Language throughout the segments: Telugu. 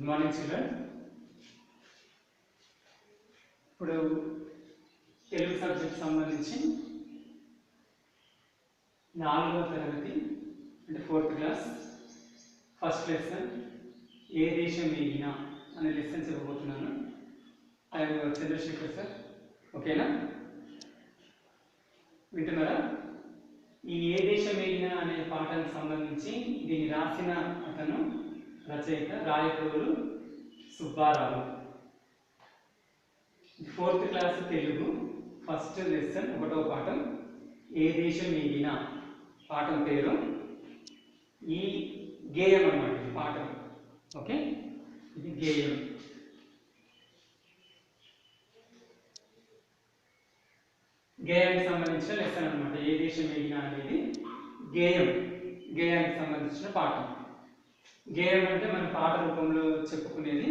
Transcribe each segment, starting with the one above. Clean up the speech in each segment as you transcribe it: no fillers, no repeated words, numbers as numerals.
Good morning children. ఇప్పుడు తెలుగు సబ్జెక్ట్ సంబంధించి 4వ తరగతి అంటే 4th క్లాస్ ఫస్ట్ లెసన్ ఏ దేశం ఏగినా అనే లెసన్ చెప్పబోతున్నాను. I am Chandrashekar sir. ఓకేనా, వింటున్నారా? ఈ ఏ దేశం ఏగినా అనే పాఠానికి సంబంధించి దీన్ని రాసిన అతను రచయిత Rayaprolu Subbarao. 4th class Telugu first lesson 1వ పాఠం ఏ దేశం ఏగినా. పాఠం పేరు ఈ గేయం అన్నమాట. ఈ పాఠం ఓకే, ఇది గేయం. గేయానికి సంబంధించిన లెసన్ అన్నమాట. ఏ దేశం ఏగినా అనేది గేయం, గేయానికి సంబంధించిన పాఠం. గేయం అంటే మనం పాట రూపంలో చెప్పుకునేది,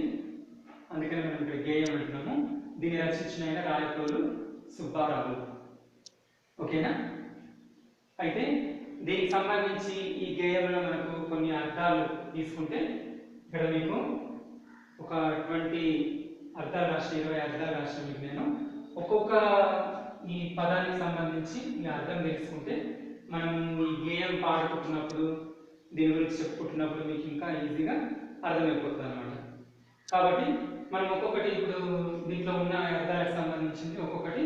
అందుకని మనం ఇక్కడ గేయం అంటున్నాము. దీన్ని రచించిన ఆయన రాయప్రోలు సుబ్బారావు. ఓకేనా, అయితే దీనికి సంబంధించి ఈ గేయంలో మనకు కొన్ని అర్థాలు తీసుకుంటే ఇక్కడ మీకు ఒక 20 అర్థాలు రాసిన, 20 అర్థాలు రాసిన మీకు నేను ఒక్కొక్క ఈ పదానికి సంబంధించి ఈ అర్థం తెలుసుకుంటే మనం ఈ గేయం పాడుకుంటున్నప్పుడు దీని గురించి చెప్పుకుంటున్నప్పుడు మీకు ఇంకా ఈజీగా అర్థమైపోతుంది అన్నమాట. కాబట్టి మనం ఒక్కొక్కటి ఇప్పుడు దీంట్లో ఉన్న అర్థాలకు సంబంధించింది ఒక్కొక్కటి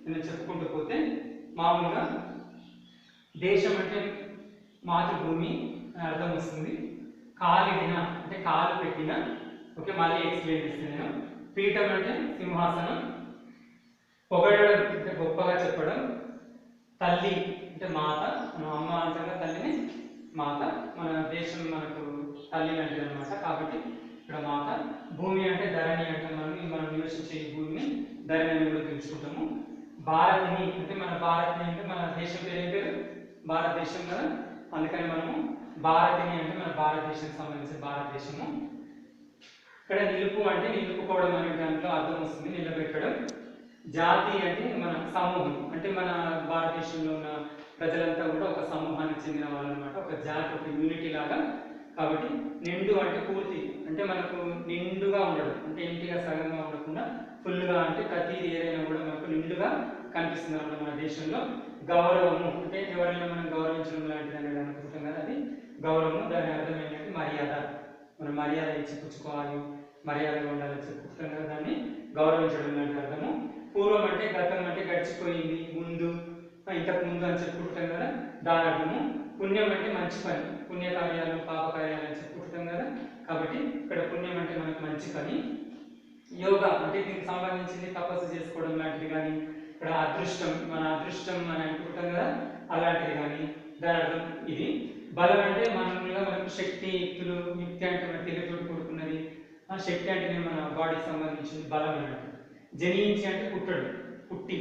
నేను చెప్పుకుంటూ పోతే, మామూలుగా దేశం అంటే మాతృభూమి అని అర్థం వస్తుంది. కాలిడిన అంటే కాలు పెట్టిన. ఓకే, మళ్ళీ ఎక్స్ప్లెయిన్ చేస్తాను నేను. పీఠం అంటే సింహాసనం. పొగడడం అంటే గొప్పగా చెప్పడం. తల్లి అంటే మాత, మన అమ్మ అంటారా తల్లిని మాత. మన దేశం మనకు తల్లి అంటే అనమాట, కాబట్టి ఇక్కడ మాత. భూమి అంటే ధరణి అంటే మనం నివసించే ఈ భూమిని ధరణి అని కూడా తెలుసుకుంటాము. భారతిని అంటే మన భారతిని అంటే మన దేశం పేరు ఏం పేరు? భారతదేశం కదా, అందుకని మనము భారతిని అంటే మన భారతదేశానికి సంబంధించిన భారతదేశము. ఇక్కడ నిలుపు అంటే నిలుపుకోవడం అనే దాంట్లో అర్థం వస్తుంది, నిలబెట్టడం. జాతి అంటే మన సమూహం, అంటే మన భారతదేశంలో ఉన్న ప్రజలంతా కూడా ఒక సమూహానికి చెందిన వాళ్ళు అనమాట, ఒక జాతి, ఒక యూనిటీ లాగా. కాబట్టి నిండు అంటే పూర్తి, అంటే మనకు నిండుగా ఉండడం, అంటే ఇంటిగా సగంగా ఉండకుండా ఫుల్గా, అంటే ప్రతిదీ ఏదైనా కూడా మనకు నిండుగా కనిపిస్తుంది అన్నమాట మన దేశంలో. గౌరవము అంటే ఎవరైనా మనం గౌరవించడం లాంటిది అనేది అనుకుంటాం కదా, అది గౌరవము. దాని అర్థం ఏంటంటే మర్యాద. మనం మర్యాద ఇచ్చి పుచ్చుకోవాలి, మర్యాదగా ఉండాలని చెప్పుకుంటాం కదా, దాన్ని గౌరవించడం లాంటి అర్థము. పూర్వం అంటే గతం, అంటే గడిచిపోయింది, ముందు, ఇంతకు ముందు అని చెప్పుకుంటాం కదా, దాని అర్థము. పుణ్యం అంటే మంచి పని, పుణ్యకార్యాలు పాపకార్యాలు అని చెప్పుకుంటాం కదా, కాబట్టి ఇక్కడ పుణ్యం అంటే మనకు మంచి పని. యోగా అంటే దీనికి సంబంధించింది తపస్సు చేసుకోవడం లాంటిది కానీ, ఇక్కడ అదృష్టం, మన అదృష్టం అని అనుకుంటాం కదా, అలాంటిది కానీ దాని అర్థం ఇది. బలం అంటే మామూలుగా మనకు శక్తి, యుక్తులు. యుక్తి అంటే మన తెలివితోటి కూడుకున్నది. శక్తి అంటే మన బాడీకి సంబంధించింది బలం అన్నట్టు. జనించి అంటే పుట్టడం, పుట్టి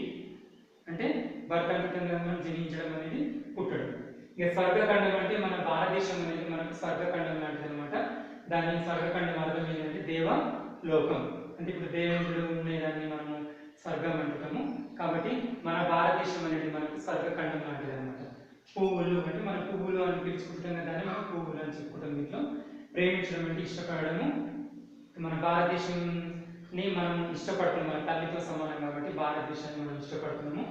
అంటే భర్త అనుకుంటాం కదా మనం, జనించడం అనేది పుట్టడం. ఇక స్వర్గఖండం అంటే మన భారతదేశం అనేది మనకు స్వర్గఖండం లాంటిది అనమాట. దాని స్వర్గఖండం అర్థం ఏంటంటే దేవలోకం, అంటే ఇప్పుడు దేవుడు ఉండేదాన్ని మనము స్వర్గం అంటున్నాము. కాబట్టి మన భారతదేశం అనేది మనకు స్వర్గఖండం లాంటిది అనమాట. పువ్వులు అంటే మన పువ్వులు అని పిలుచుకుంటాం కదా, దాన్ని మనం పువ్వులు అని చెప్పుకుంటాం. దీంట్లో ప్రేమించడం అంటే ఇష్టపడము. మన భారతదేశాన్ని మనం ఇష్టపడుతున్నాం, మన తల్లితో సమానం కాబట్టి భారతదేశాన్ని మనం ఇష్టపడుతున్నాము.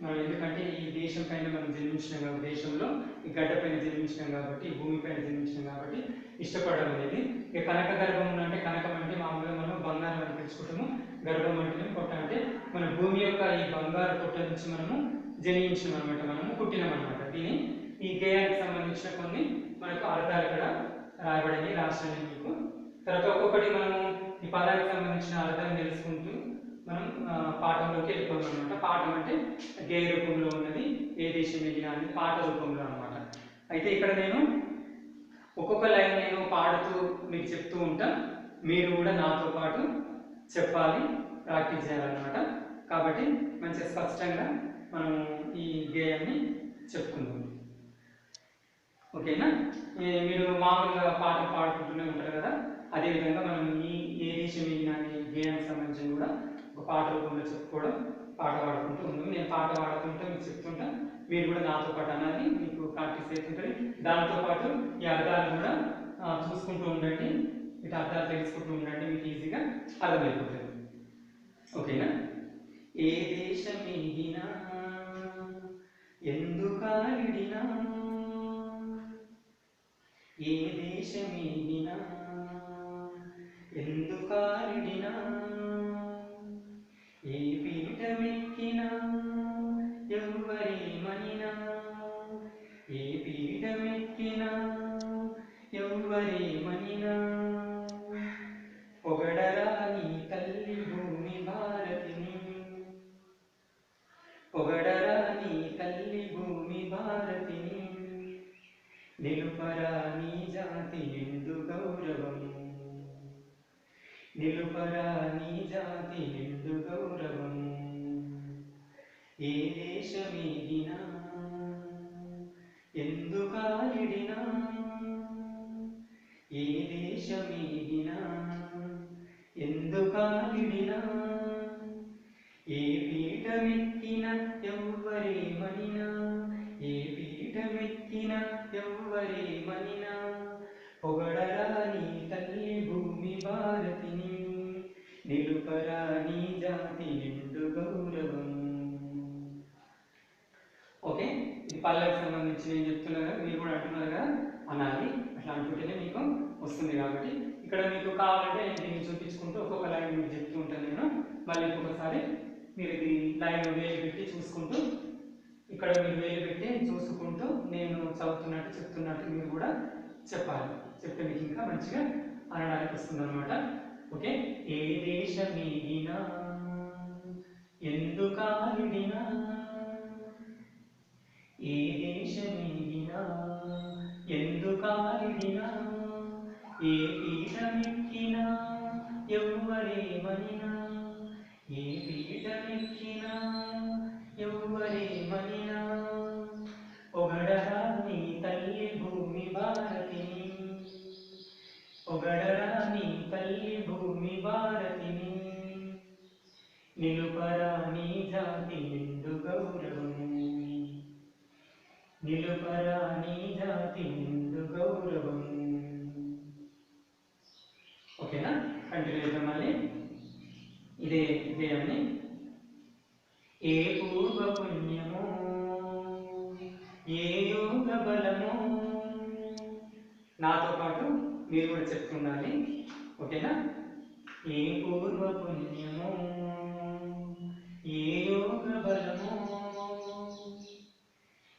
మనం ఎందుకంటే ఈ దేశం పైన మనం జన్మించినాం కాబట్టి, దేశంలో ఈ గడ్డ పైన జన్మించినాం కాబట్టి, ఈ భూమి పైన జన్మించినాం కాబట్టి ఇష్టపడడం అనేది. ఇక కనక గర్భం అంటే, కనకం అంటే మామూలుగా మనం బంగారం అని పిలుచుకుంటాము. గర్భం అంటే పొట్ట, అంటే మన భూమి యొక్క ఈ బంగారు పొట్ట నుంచి మనము జన్మించినాం అనమాట, మనము పుట్టినాం అనమాట. దీని ఈ గేయానికి సంబంధించిన కొన్ని మనకు అర్థాలు ఇక్కడ రాయబడింది, రాష్ట్రాన్ని మీకు. తర్వాత ఒక్కొక్కటి మనము ఈ పదానికి సంబంధించిన అర్థం తెలుసుకుంటూ మనం పాఠంలోకి వెళ్ళిపోతాం అనమాట. పాఠం అంటే గేయ రూపంలో ఉన్నది, ఏ దేశం ఏగినా అనేది పాట రూపంలో అనమాట. అయితే ఇక్కడ నేను ఒక్కొక్క లైన్ నేను పాడుతూ మీకు చెప్తూ ఉంటా, మీరు కూడా నాతో పాటు చెప్పాలి, ప్రాక్టీస్ చేయాలన్నమాట. కాబట్టి మంచిగా స్పష్టంగా మనం ఈ గేయాన్ని చెప్పుకుందాం. ఓకేనా, మీరు మామూలుగా పాట పాడుకుంటూనే ఉంటారు కదా, అదేవిధంగా మనం ఈ ఏ దేశం ఏగినా అనే గేయానికి సంబంధించి కూడా ఒక పాట రూపంలో చెప్పుకోవడం, పాట పాడుకుంటూ ఉన్నాం. నేను పాట పాడుకుంటూ మీకు చెప్తుంటా, మీరు కూడా నాతో పాటు అన్నది మీకు ప్రాక్టీస్ అవుతుంటుంది. దాంతోపాటు ఈ అర్థాలు కూడా చూసుకుంటూ ఉండండి. వీటి అర్థాలు తెలుసుకుంటూ ఉండండి, మీకు ఈజీగా అర్థమైపోతుంది. ఓకేనా? ఏ దేశమేగినా ఎందుకాలిడినా, ఏ దేశమేగినా ఎందుకాలిడినా, ఏ పీఠమెక్కినా ఎవ్వరేమనినా, ఏ పీఠమెక్కినా ఎవ్వరేమనినా, పొగడరా నీ తల్లి భూమి భారతిని, పొగడరా నీ తల్లి భూమి భారతిని, నిలుపరా నీ జాతి నిండు గౌరవము, నిలుపరా నీ జాతి నిండు గౌరవము, ఏ దేశమేగినా ఎందుకాలిడినా, ఏ దేశమేగినా ఎందుకాలిడినా, ఏ పీఠమెక్కినా ఎవ్వరేమనినా, ఏ పీఠమెక్కినా ఎవ్వరేమనినా, పొగడరా నీ తల్లి భూమి భారతిని, నిలుపరా నీ జాతి నిండు గౌరవము. ఓకే, ఇది పల్లవికి సంబంధించి నేను చెప్తున్నాను కదా, మీరు కూడా అంటున్నారు కదా, అనాలి. అట్లా అనుకుంటేనే మీకు వస్తుంది. కాబట్టి ఇక్కడ మీకు కావాలంటే నేను దీన్ని చూపించుకుంటూ ఒక్కొక్క లైన్ మీకు చెప్తూ ఉంటాను నేను. మళ్ళీ ఇంకొకసారి మీరు ఇది లైన్ వేలు పెట్టి చూసుకుంటూ, ఇక్కడ మీరు వేలు పెట్టి చూసుకుంటూ నేను చదువుతున్నట్టు చెప్తున్నట్టు మీరు కూడా చెప్పాలి. చెప్తే మీకు ఇంకా మంచిగా అనడానికి వస్తుంది అనమాట. ఓకే, ఏ దేశమేగినా ఎందుకాలిడినా, ఏ దేశమేగినా ఎందుకాలిడినా, ఏ పీఠమెక్కినా ఎవ్వరేమనినా, ఏ పీఠమెక్కినా ఎవ్వరేమనినా, పొగడరా నీ తల్లి భూమి భారతిని, పొగడరా నీ తల్లి భూమి భారతిని, నిలుపరా నీ జాతి నిండు గౌరవము, నిలుపరా నీ జాతి నిండు గౌరవము. ఓకేనా? కంటిన్యూ చేద్దాం మళ్ళీ ఇదే గేయాన్ని. ఏ పూర్వ పుణ్యమో ఏ యోగ బలమో, నాతో పాటు మీరు కూడా చెప్తుండాలి. ఓకేనా? ఏ పూర్వ పుణ్యమో ఏ యోగ బలమో,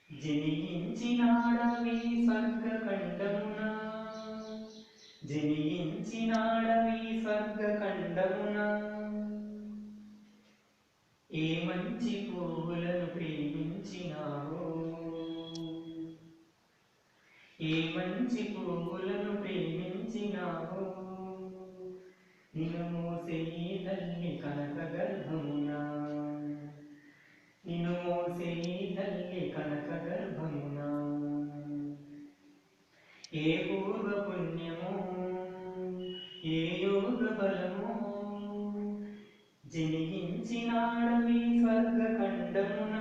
జనించినాడవి స్వర్గఖండమున, జనించినాడవి స్వర్గఖండమున, ఏ మంచి పువ్వులను ప్రేమించినావో, ఏ మంచి పువ్వులను ప్రేమించినావో, నిన్ను మోసే తల్లి కనక గర్భమున, నిన్ను మోసే తల్లి కనక గర్భమున, ఏ పూర్వ పుణ్యమో ఏ యోగ బలమో, జనించినాడవి స్వర్గఖండమున,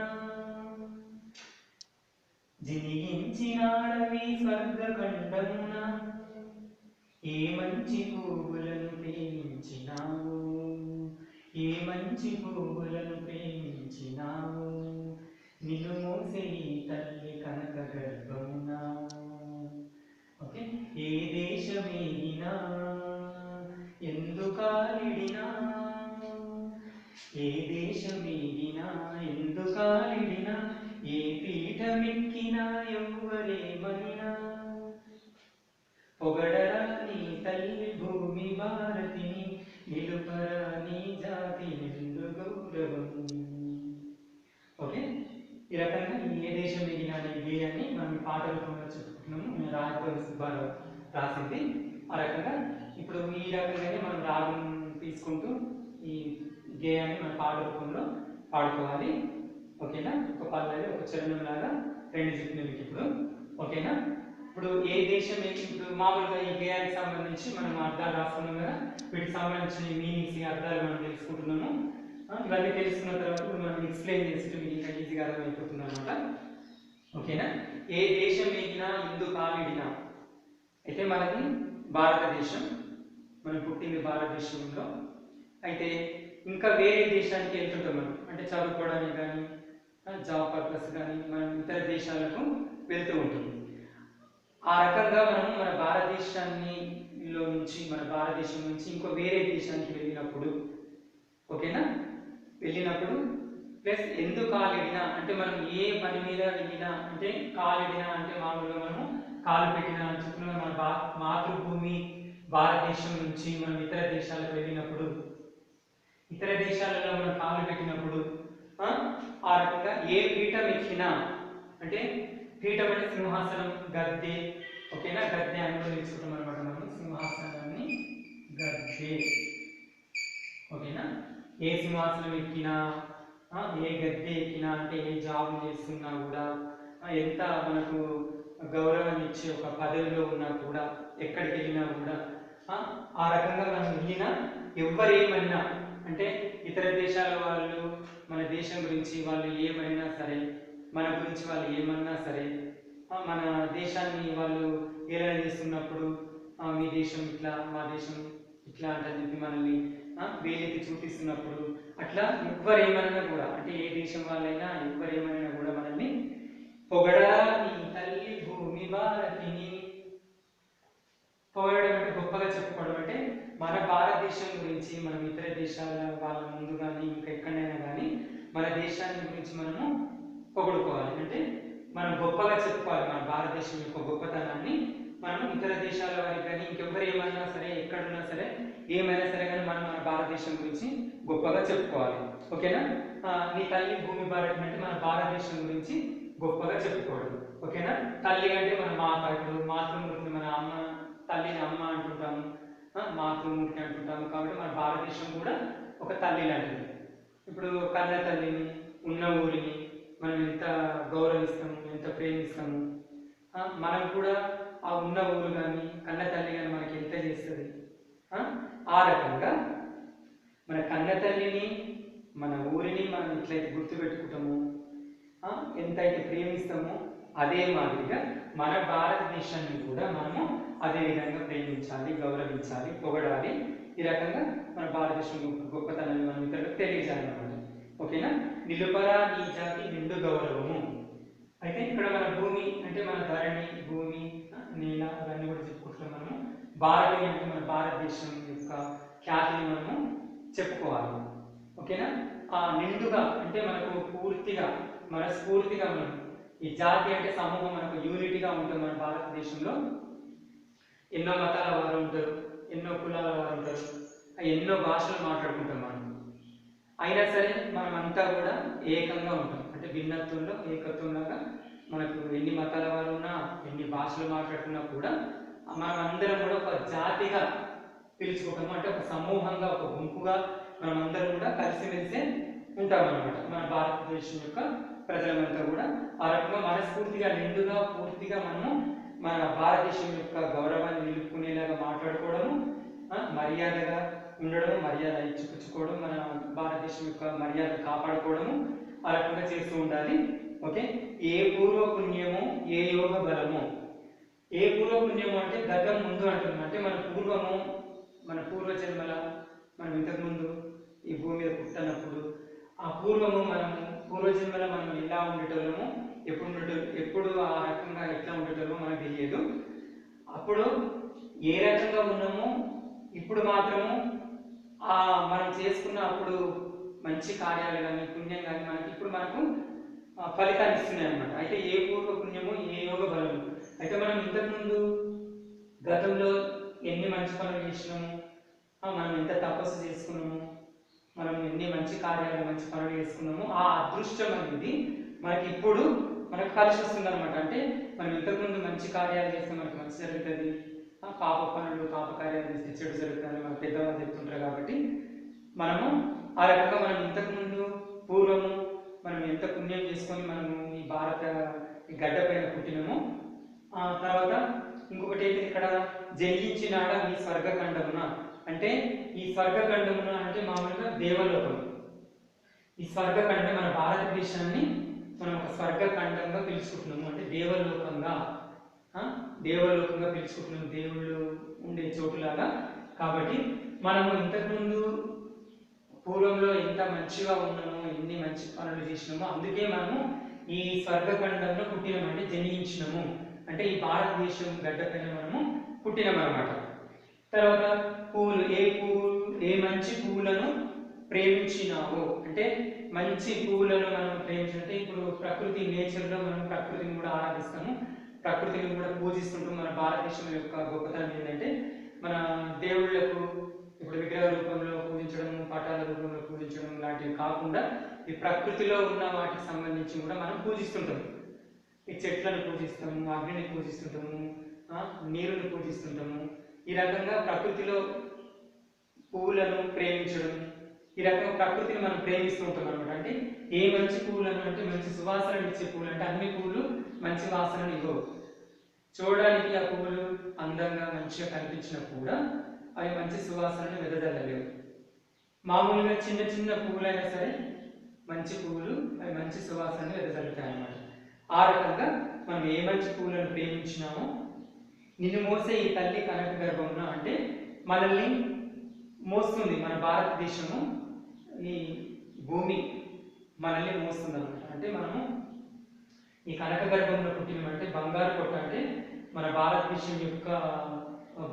జనించినాడవి స్వర్గఖండమున, ఏ మంచి పువ్వులను ప్రేమించినావు, ఏ మంచి పువ్వులను ప్రేమించినావు, నిన్ను మోసే తల్లి కనక గర్భమున. ఓకే, ఏ దేశమేగినా ఎందుకాలిడినా, ఏ దేశమేగినా ఎందుకాలిడినా, ఏ పీఠమెక్కినా ఎవ్వరేమనినా, పొగడరా నీ తల్లి భూమి భారతిని, నిలుపరా నీ జాతి నిండు గౌరవము. ఓకే, ఈ రకంగా ఏ దేశమేగినా అనే గేయాన్ని మనం పాట రూపంలో చెప్పుకుంటున్నాము. నేను రాజపల్లి సుబ్బారావు రాసింది. ఆ రకంగా ఇప్పుడు ఈ రకంగానే మనం రాగం తీసుకుంటూ ఈ గేయాన్ని మన పాట రూపంలో పాడుకోవాలి. ఓకేనా? ఒక పల్లవి ఒక చరణం లాగా రెండు చెప్పినవి ఇప్పుడు. ఓకేనా? ఇప్పుడు ఏ దేశం ఇప్పుడు మామూలుగా ఈ గేయానికి సంబంధించి మనం అర్థాలు రాసుకున్నాం కదా, వీటికి సంబంధించిన మీనింగ్స్ అర్థాలు మనం తెలుసుకుంటున్నాము. ఇవన్నీ తెలుసుకున్న తర్వాత మనం ఎక్స్ప్లెయిన్ చేసి మీకు ఇంకా ఈజీగా అర్థమైపోతుంది అనమాట. ఓకేనా? ఏ దేశం ఏగినా ఎందుకాలిడినా, అయితే మనది భారతదేశం. మనం పుట్టింది భారతదేశంలో. అయితే ఇంకా వేరే దేశానికి వెళ్తుంటాం మనం, అంటే చదువుకోవడానికి కానీ జాబ్ పర్పస్ కానీ మనం ఇతర దేశాలకు వెళ్తూ ఉంటుంది. ఆ రకంగా మనం మన భారతదేశం నుంచి ఇంకో వేరే దేశానికి వెళ్ళినప్పుడు, ఓకేనా, వెళ్ళినప్పుడు ప్లస్ ఎందుకు కాలిడినా అంటే మనం ఏ పని మీద వెళ్ళినా, అంటే కాలిడినా అంటే మామూలుగా మనము కాలు పెట్టినా అని చెప్తున్నాం. మన మాతృభూమి భారతదేశం నుంచి మనం ఇతర దేశాలకు వెళ్ళినప్పుడు, ఇతర దేశాలలో మనం కాలు పెట్టినప్పుడు ఆ రకంగా ఏ పీఠం ఎక్కినా, అంటే పీఠం అంటే సింహాసనం, గద్దె, ఓకేనా, గద్దె అని కూడా తెలుసుకుంటాం అనమాట మనం. సింహాసనాన్ని గద్దె, ఓకేనా. ఏ సింహాసనం ఎక్కినా, ఏ గద్దె ఎక్కినా, అంటే ఏ జాబ్ చేస్తున్నా కూడా, ఎంత మనకు గౌరవం ఇచ్చే ఒక పదవిలో ఉన్నా కూడా, ఎక్కడికి వెళ్ళినా కూడా ఆ రకంగా మనం వెళ్ళినా ఎవరేమన్నా, అంటే ఇతర దేశాల వాళ్ళు మన దేశం గురించి వాళ్ళు ఏమైనా సరే, మన గురించి వాళ్ళు ఏమన్నా సరే, మన దేశాన్ని వాళ్ళు ఏలన చేస్తున్నప్పుడు మీ దేశం ఇట్లా, మా దేశం ఇట్లా అంటని చెప్పి మనల్ని వేలెత్తి చూపిస్తున్నప్పుడు, అట్లా ఎవ్వరేమైనా కూడా, అంటే ఏ దేశం వాళ్ళైనా ఎవ్వరేమైనా కూడా మనల్ని పొగడరా నీ తల్లి భూమి భారతిని. పొగడడం అంటే గొప్పగా చెప్పుకోవడం, అంటే మన భారతదేశం గురించి మనం ఇతర దేశాల వాళ్ళ ముందు కానీ ఇంకా ఎక్కడైనా కానీ మన దేశాన్ని గురించి మనము పొగడుకోవాలి. అంటే మనం గొప్పగా చెప్పుకోవాలి మన భారతదేశం యొక్క గొప్పతనాన్ని. మనం ఇతర దేశాల వారికి కానీ ఇంకెవ్వరు ఏమైనా సరే, ఎక్కడున్నా సరే, ఏమైనా సరే కానీ మనం మన భారతదేశం గురించి గొప్పగా చెప్పుకోవాలి, ఓకేనా. నీ తల్లి భూమి భారతి అంటే మన భారతదేశం గురించి గొప్పగా చెప్పుకోవడం, ఓకేనా. తల్లి అంటే మన మాత, ఇప్పుడు మాతృమూర్తి, మన అమ్మ, తల్లిని అమ్మ అంటుంటాము, మాతృమూర్తి అంటుంటాము. కాబట్టి మన భారతదేశం కూడా ఒక తల్లి లాంటిది. ఇప్పుడు కన్న తల్లిని, ఉన్న ఊరిని మనం ఎంత గౌరవిస్తాము, ఎంత ప్రేమిస్తాము. మనం కూడా ఆ ఉన్న ఊరు కానీ కన్న తల్లి కానీ మనకి ఎంత చేస్తుంది. ఆ రకంగా మన కన్న తల్లిని, మన ఊరిని మనం ఎట్లయితే గుర్తుపెట్టుకుంటామో, ఎంతైతే ప్రేమిస్తామో, అదే మాదిరిగా మన భారతదేశాన్ని కూడా మనము అదే విధంగా ప్రేమించాలి, గౌరవించాలి, పొగడాలి. ఈ రకంగా మన భారతదేశం గొప్పతనాన్ని మనం ఇతరులకు తెలియజేయాలన్నమాట, ఓకేనా. నిలుపరా నీ జాతి నిండు గౌరవము. అయితే ఇక్కడ మన భూమి అంటే మన ధరణి, భూమి, నేల అవన్నీ కూడా చెప్పుకుంటున్నాం మనము. భారతీయ అంటే మన భారతదేశం యొక్క ఖ్యాతిని మనము చెప్పుకోవాలి, ఓకేనా. నిండుగా అంటే మనకు పూర్తిగా మనస్ఫూర్తిగా మనం ఈ జాతి అంటే సమూహం, మనకు యూనిటీగా ఉంటుంది. మన భారతదేశంలో ఎన్నో మతాల వారు ఉంటారు, ఎన్నో కులాల వారు ఉంటారు, ఎన్నో భాషలు మాట్లాడుకుంటాం మనం. అయినా సరే మనం అంతా కూడా ఏకంగా ఉంటాం, అంటే భిన్నత్వంలో ఏకత్వంలాగా. మనకు ఎన్ని మతాల వారు ఉన్నా, ఎన్ని భాషలు మాట్లాడుతున్నా కూడా మనం అందరం కూడా ఒక జాతిగా పిలుచుకుంటాము, అంటే ఒక సమూహంగా, ఒక గుంపుగా మనం అందరం కూడా కలిసిమెలిసే ఉంటాం అన్నమాట. మన భారతదేశం యొక్క ప్రజలంతా కూడా ఆ రకంగా మనస్ఫూర్తిగా, నిండుగా, పూర్తిగా మనము మన భారతదేశం యొక్క గౌరవాన్ని నిలుపుకునేలాగా మాట్లాడుకోవడము, మర్యాదగా ఉండడం, మర్యాద ఇచ్చిపుచ్చుకోవడం, మన భారతదేశం యొక్క మర్యాద కాపాడుకోవడము ఆ రకంగా చేస్తూ ఉండాలి, ఓకే. ఏ పూర్వ పుణ్యము ఏ యోగ బలము. ఏ పూర్వ పుణ్యము అంటే గతం ముందు అంటున్నాం, అంటే మన పూర్వము, మన పూర్వజన్మల, మనం ఇంతకుముందు ఈ భూమి మీద పుట్టినప్పుడు ఆ పూర్వము, మనము పూర్వజన్మల మనం ఎలా ఉండేటోళ్ళము, ఎప్పుడు ఆ రకంగా ఎట్లా ఉండేటోళ్ళమో మనకు తెలియదు. అప్పుడు ఏ రకంగా ఉన్నామో ఇప్పుడు మాత్రము మనం చేసుకున్న అప్పుడు మంచి కార్యాలు కానీ పుణ్యం కానీ మనకి ఇప్పుడు మనకు ఫలితాన్ని ఇస్తున్నాయి అన్నమాట. అయితే ఏ పూర్వ పుణ్యము ఏ యోగ బలము. అయితే మనం ఇంతకుముందు గతంలో ఎన్ని మంచి పనులు చేసినాము, మనం ఎంత తపస్సు చేసుకున్నాము, మనం ఎన్ని మంచి కార్యాలు మంచి పనులు చేసుకున్నాము, ఆ అదృష్టం అనేది మనకి ఇప్పుడు మనకు కలిసి వస్తుంది అనమాట. అంటే మనం ఇంతకుముందు మంచి కార్యాలు చేస్తే మనకు మంచి జరుగుతుంది, పాప పనులు పాప కార్యాలు చేస్తే చెడు జరుగుతుంది మన పెద్దవాళ్ళు చెప్తుంటారు. కాబట్టి మనము ఆ రకంగా మనం ఇంతకుముందు పూర్వము మనం ఎంత పుణ్యం చేసుకొని మనము ఈ భారత గడ్డ పైన పుట్టినాము. తర్వాత ఇంకొకటి ఏంటి, ఇక్కడ జన్మించినాడ ఈ స్వర్గఖండమున, అంటే ఈ స్వర్గఖండమున అంటే మామూలుగా దేవలోకం. ఈ స్వర్గఖండం మన భారతదేశాన్ని మనం ఒక స్వర్గఖండంగా పిలుచుకుంటున్నాము, అంటే దేవలోకంగా పిలుచుకుంటున్నాము. దేవుళ్ళు ఉండే చోటులాగా కాబట్టి మనము ఇంతకుముందు పూర్వంలో ఎంత మంచిగా ఉన్నామో, ఎన్ని మంచి పనులు చేసినామో, అందుకే మనము ఈ స్వర్గఖండంలో పుట్టినాము, అంటే జన్మించినాము, అంటే ఈ భారతదేశం గడ్డపైన మనము పుట్టినాం అన్నమాట. తర్వాత పువ్వులు, ఏ మంచి పువ్వులను ప్రేమించినావో, అంటే మంచి పువ్వులను మనం ప్రేమించాలంటే ఇప్పుడు ప్రకృతి, నేచర్లో మనం ప్రకృతిని కూడా ఆరాధిస్తాము, ప్రకృతిని కూడా పూజిస్తుంటాం. మన భారతదేశం యొక్క గొప్పతనం ఏంటంటే మన దేవుళ్లకు ఇప్పుడు విగ్రహ రూపంలో పూజించడం, పటాల రూపంలో పూజించడం లాంటివి కాకుండా ఈ ప్రకృతిలో ఉన్న వాటికి సంబంధించి కూడా మనం పూజిస్తుంటాం. ఈ చెట్లను పూజిస్తాము, అగ్నిని పూజిస్తుంటాము, నీరుని పూజిస్తుంటాము. ఈ రకంగా ప్రకృతిలో పువ్వులను ప్రేమించడం, ఈ రకంగా ప్రకృతిని మనం ప్రేమిస్తూ ఉంటాం అనమాట. అంటే ఏ మంచి పువ్వులను, అంటే మంచి సువాసనలు ఇచ్చే పువ్వులు, అంటే అన్ని పువ్వులు మంచి వాసనలు ఇవ్వవు. చూడడానికి ఆ పువ్వులు అందంగా మంచిగా కనిపించినా కూడా అవి మంచి సువాసనను వెదజల్లలేవు. మామూలుగా చిన్న చిన్న పువ్వులైనా సరే మంచి పువ్వులు అవి మంచి సువాసనను వెదజల్లుతాయి అన్నమాట. ఆ రకంగా మనం ఏ మంచి పువ్వులను ప్రేమించినామో, నిన్ను మోసే ఈ తల్లి కనక గర్భమున, అంటే మనల్ని మోస్తుంది మన భారతదేశము, ఈ భూమి మనల్ని మోస్తుంది అనమాట. అంటే మనము ఈ కనక గర్భంలో పుట్టినమంటే బంగారు కొట్ట, అంటే మన భారతదేశం యొక్క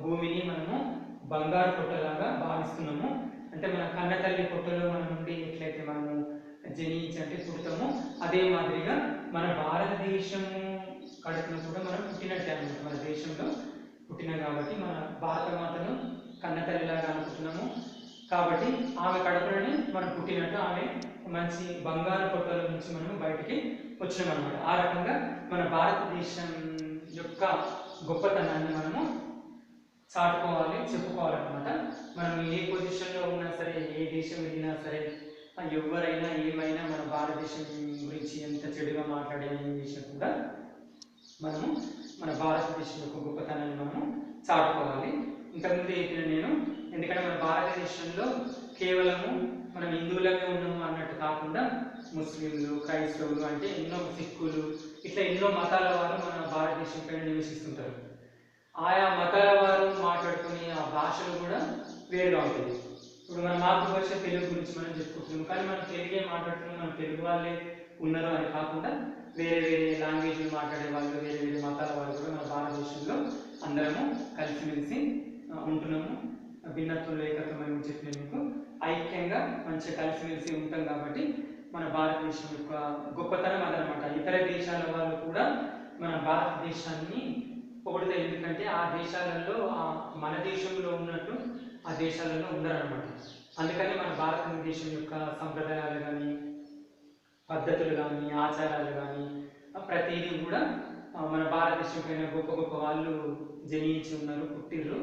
భూమిని మనము బంగారు కొట్టలాగా భావిస్తున్నాము. అంటే మన కన్న తల్లి కొట్టలో మనం నుండి ఎట్లయితే మనము జనించి అంటే పుడతామో, అదే మాదిరిగా మన భారతదేశము కడుపులో కూడా మనం పుట్టినట్టే అనమాట. మన దేశంలో పుట్టినాం కాబట్టి మన భారత మాతను కన్న తల్లిలాగా అనుకుంటున్నాము. కాబట్టి ఆమె కడుపులోనే మనం పుట్టినట్టు ఆమె మంచి బంగారు కొట్టల నుంచి మనం బయటికి వచ్చినాం అనమాట. ఆ రకంగా మన భారతదేశం యొక్క గొప్పతనాన్ని మనము చాటుకోవాలి, చెప్పుకోవాలన్నమాట. మనం ఏ పొజిషన్లో ఉన్నా సరే, ఏ దేశం వెళ్ళినా సరే, ఎవరైనా ఏమైనా మన భారతదేశం గురించి ఎంత చెడుగా మాట్లాడే ఏం చేసినా కూడా మనము మన భారతదేశం యొక్క గొప్పతనాన్ని మనము చాటుకోవాలి. ఇంతకుముందు చెప్పిన నేను, ఎందుకంటే మన భారతదేశంలో కేవలము మనం హిందువులమే ఉన్నాము అన్నట్టు కాకుండా ముస్లింలు, క్రైస్తవులు, అంటే ఎన్నో సిక్కులు, ఇట్లా ఎన్నో మతాల వారు మన భారతదేశం పైన నివసిస్తుంటారు. ఆయా మతాల వారు మాట్లాడుకునే ఆ భాషలు కూడా వేరుగా ఉంటుంది. ఇప్పుడు మన మాతృభాష తెలుగు గురించి మనం చెప్పుకుంటున్నాం, కానీ మనం తెలుగే మాట్లాడుతున్నాం, మన తెలుగు వాళ్ళే ఉన్నారు అని కాకుండా వేరే వేరే లాంగ్వేజ్లు మాట్లాడే వాళ్ళు, వేరే వేరే మతాల వాళ్ళు కూడా మన భారతదేశంలో అందరము కలిసిమెలిసి ఉంటున్నాము. భిన్నత్వంలో ఏకత్వం చెప్పిన మీకు ఐక్యంగా మంచిగా కలిసిమెలిసి ఉంటాం. కాబట్టి మన భారతదేశం యొక్క గొప్పతనం అదనమాట. ఇతర దేశాల వాళ్ళు కూడా మన భారతదేశాన్ని పొగుడుతాయి, ఎందుకంటే ఆ దేశాలలో మన దేశంలో ఉన్నట్టు ఆ దేశాలలో ఉండరన్నమాట. అందుకని మన భారతదేశం యొక్క సంప్రదాయాలు కానీ, పద్ధతులు కానీ, ఆచారాలు కానీ ప్రతిదీ కూడా మన భారతదేశం పైన గొప్ప గొప్ప వాళ్ళు జనించి ఉన్నారు, పుట్టిర్రు.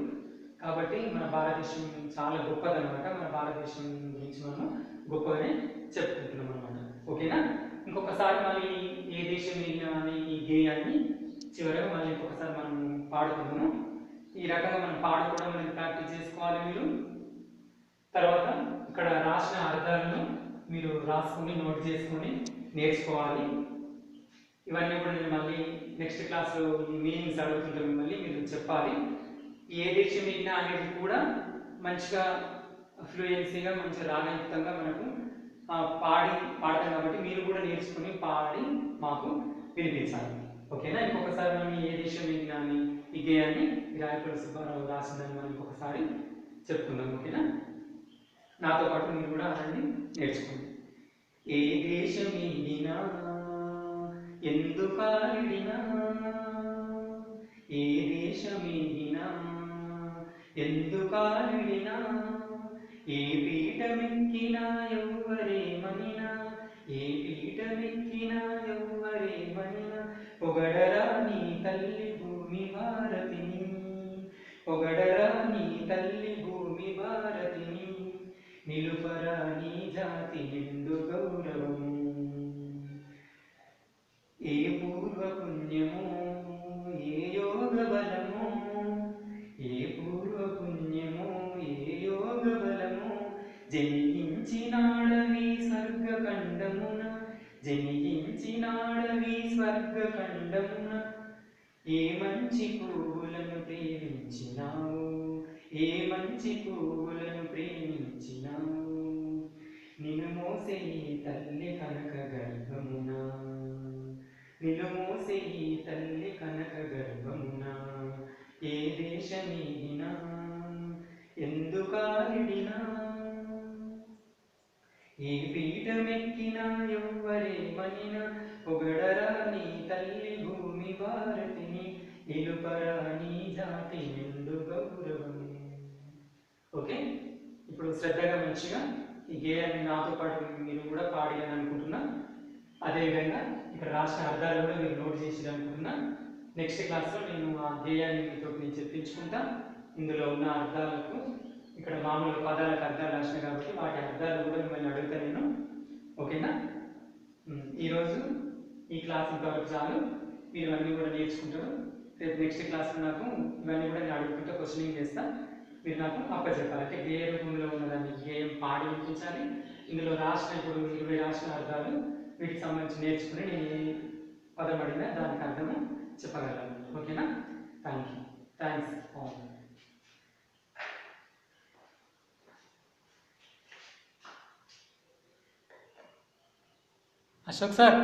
కాబట్టి మన భారతదేశం చాలా గొప్పదన్నమాట. మన భారతదేశం గురించి మనం గొప్పగానే చెప్పుకుంటున్నాం అనమాట. ఓకేనా? ఇంకొకసారి మళ్ళీ ఏ దేశం వెళ్ళినా అని ఈ గేయాన్ని చివరగా మళ్ళీ ఇంకొకసారి మనం పాడుతున్నాము. ఈ రకంగా మనం పాడుకోవడం అనేది ప్రాక్టీస్ చేసుకోవాలి మీరు. తర్వాత ఇక్కడ రాసిన అర్థాలను మీరు రాసుకొని నోట్ చేసుకొని నేర్చుకోవాలి. ఇవన్నీ కూడా నేను మళ్ళీ నెక్స్ట్ క్లాస్లో ఈ మీనింగ్స్ అడుగుతుంటే మళ్ళీ మీరు చెప్పాలి. ఏ దేశం వెళ్ళినా అనేది కూడా మంచిగా ఫ్లూయెన్సీగా, మంచిగా రాగయుక్తంగా మనకు పాడతాం కాబట్టి మీరు కూడా నేర్చుకుని పాడి మాకు వినిపించాలి. ఓకేనా? ఇంకొకసారి మనం ఏ దేశం వెళ్ళినా అని ఈ గేయాన్ని రాయపల్లి సుబ్బారావు రాసిందని మనం ఇంకొకసారి చెప్పుకుందాం. ఓకేనా? నాతో పాటు మీరు కూడా అలాంటి నేర్చుకోండి. ఏ దేశం వెళ్ళినా ఎందుకాలిడినా, ఏ దేశం వెళ్ళినా ఎందుకాలిడినా, ఏ పీఠమెక్కినా ఎవ్వరేమనినా, ఏ పీఠమెక్కినా ఎవ్వరేమనినా, పొగడరా నీ తల్లి భూమి భారతిని, పొగడరా నీ తల్లి భూమి భారతిని, నిలుపరా నీ జాతి నిండు గౌరవము. ఏ పూర్వ పుణ్యము, ఏ యోగ బలము, ఏ పూర్వ పుణ్యము, ఏ యోగ బలము, జనించినాడవి స్వర్గఖండమున, జనించినాడవి స్వర్గఖండమున, ఏ మంచి పువ్వులను ప్రేమించినావు, ఏ మంచి పువ్వులను ప్రేమించినావు నిన్ను మోసే ఈ తల్లి కనక గర్భమున నిన్ను మోసే ఈ తల్లి కనక గర్భమున ఏ దేశమేగినా ఎందుకాలిడినా ఏ పీఠమెక్కినా ఎవ్వరేమనినా పొగడరా నీ తల్లి భూమి భారతిని నిలుపరా నీ జాతి నిండు గౌరవం. ఓకే, ఇప్పుడు శ్రద్ధగా మంచిగా ఈ గేయాన్ని నాతో పాటు మీరు కూడా పాడాలని అనుకుంటున్నా. అదేవిధంగా ఇక్కడ రాసిన అర్థాలు కూడా మీరు నోట్ చేసి అనుకుంటున్నా. నెక్స్ట్ క్లాస్లో నేను ఆ గేయాన్ని మీతో నేను చెప్పించుకుంటా. ఇందులో ఉన్న అర్థాలకు ఇక్కడ మామూలు పదాలకు అర్థాలు రాసిన కాబట్టి వాటి అర్థాలు కూడా మిమ్మల్ని అడుగుతా నేను. ఓకేనా? ఈరోజు ఈ క్లాస్ ఇంతవరకు చాలు. మీరు అన్నీ కూడా నేర్చుకుంటారు. రేపు నెక్స్ట్ క్లాస్లో నాకు ఇవన్నీ కూడా నేను అడుగుతుంటే క్వశ్చనింగ్ చేస్తా. మీరు నాకు అప్పచెప్పాలి. అంటే గేయ రూపంలో ఉన్నదాన్ని గేయం పాడి వినిపించాలి. ఇందులో రాసిన ఇప్పుడు 20 రాసిన అర్థాలు వీటికి సంబంధించి నేర్చుకుని నేను ఏ పదం అడిగినా దానికి అర్థము చెప్పగలను. ఓకేనా? Thanks all. అశోక్ సార్.